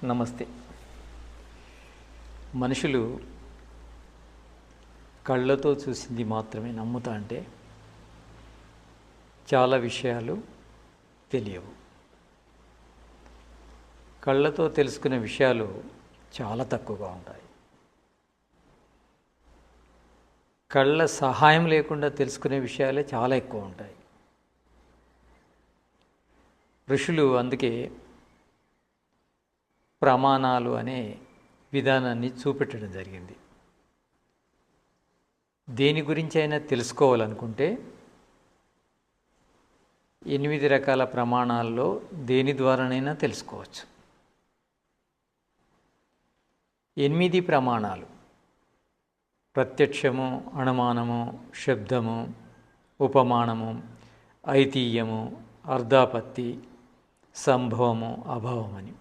నమస్తే. మనుషులు కళ్ళతో చూసింది మాత్రమే నమ్ముతా అంటే చాలా విషయాలు తెలియవు. కళ్ళతో తెలుసుకునే విషయాలు చాలా తక్కువగా ఉంటాయి. కళ్ళ సహాయం లేకుండా తెలుసుకునే విషయాలే చాలా ఎక్కువ ఉంటాయి. ఋషులు అందుకే ప్రమాణాలు అనే విధానాన్ని చూపెట్టడం జరిగింది. దేని గురించి అయినా తెలుసుకోవాలనుకుంటే 8 రకాల ప్రమాణాల్లో దేని ద్వారానైనా తెలుసుకోవచ్చు. 8 ప్రమాణాలు: ప్రత్యక్షము, అనుమానము, శబ్దము, ఉపమానము, ఐతిహ్యము, అర్ధాపత్తి, సంభవము, అభావమని.